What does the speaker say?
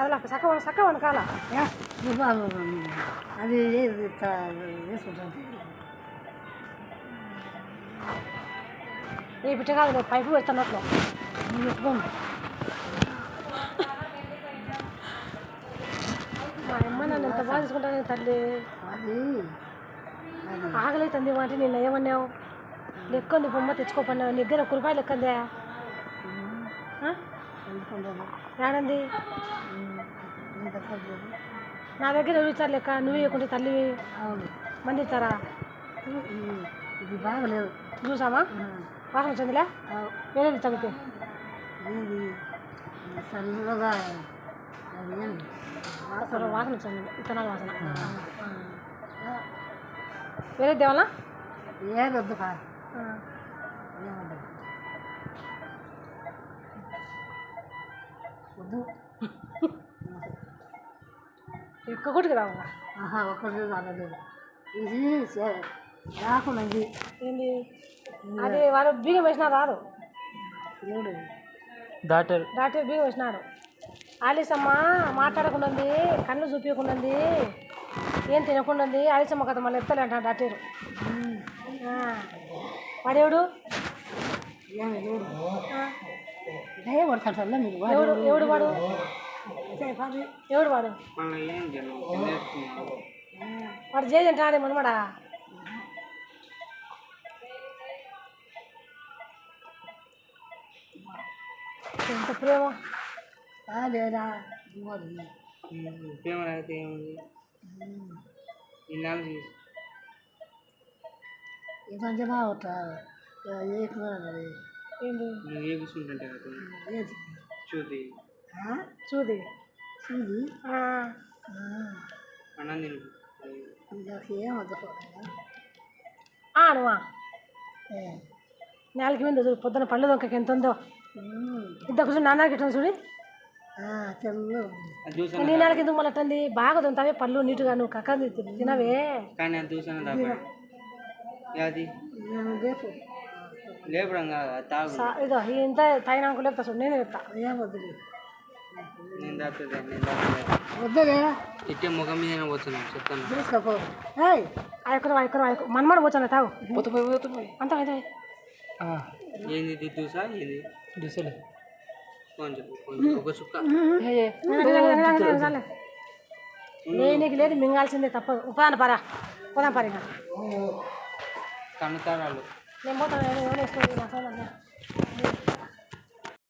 అలా చక్క వనకాల అది వేసుకుంటాను. ఈ బిడ్డ కాదు పైపు పెడుతున్నట్లు పెట్టుకోండి. మా అమ్మ నన్ను ఎంత బాగా తీసుకుంటాను తల్లి. అది ఆగలే తంది మాట నిన్న ఏమన్నావు లెక్కంది బొమ్మ తెచ్చుకోపన్నావు నీ దగ్గర 1 రూపాయి లెక్కందే ఏడంది నా దగ్గర ఎవరు ఇచ్చారు లెక్క నువ్వు ఇవ్వకుంటే తల్లివి అవును మంది ఇచ్చారా ఇది బాగలేదు. చూసామా వాసన వచ్చిందిలే వేరేది చదివితే ఇది చల్లగా వాసన వచ్చింది విత్తనాల వాసన వేరే దేవాలా ఏదొద్దు కాదు వద్దు ఎక్కువ కొట్టుకు రావు ఒక్కటి రాలేదు. ఇది రాకుండా ఇది ఏంది అది వాడు బీగం వేసినా రాదు దేవుడు డాక్టర్ బీగం వేసినాడు. ఆలీసమ్మ మాట్లాడకుండా ఉంది కళ్ళు చూపించకుండా ఉంది ఏం తినకుండా ఉంది ఆలీసమ్మ కథ మళ్ళీ ఎత్తలే అంట డాక్టర్. వాడేవుడు భయపడతాడు మీరు ఎవడు వాడు ఎవడు వాడు వాడు చేసి అంటాడే మనమాడా ఎంత ప్రేమ లేదా ప్రేమ అయితే ఏముంది ఇదంతా అవుతారు ఏంది నువ్వు ఏ కూర్చుంటుంటే చూది చూది చూది అన్నం తిను ఏమవుతా నువ్వా నేలకి మీద చూడు పొద్దున పళ్ళు దొంగకి ఎంత ఉందో ఇద్దరు కూర్చొని నాన్నకి ఇట్లా చూడి నీ నెలకి ఎందుకు మళ్ళీ అట్టంది బాగా దొంతావే పళ్ళు నీటుగా నువ్వు కక్క తినవే కానీ అది చూసాను అది లేపడం కాదు తాగు ఇదో ఇంత తాగినాక లేపుతా చూడు నేనే చెప్తా ఏమవుతుంది నేను తాగుతుంది వద్దలే ఇట్టే ముఖం మీద పోతున్నాను చెప్తాను తీసుకోపో మనమాడు పోతాను తాగు పోతున్నాయి అంత అయితే ఏంది ఇది దూసా ఏంది దూసలే కొంచెం ఒక చుక్క నీకు లేదు మింగాల్సిందే తప్పదు ఉపాధి పరా పోదాం పరా కనుతారాలు నేను పోతాను వేసుకుంది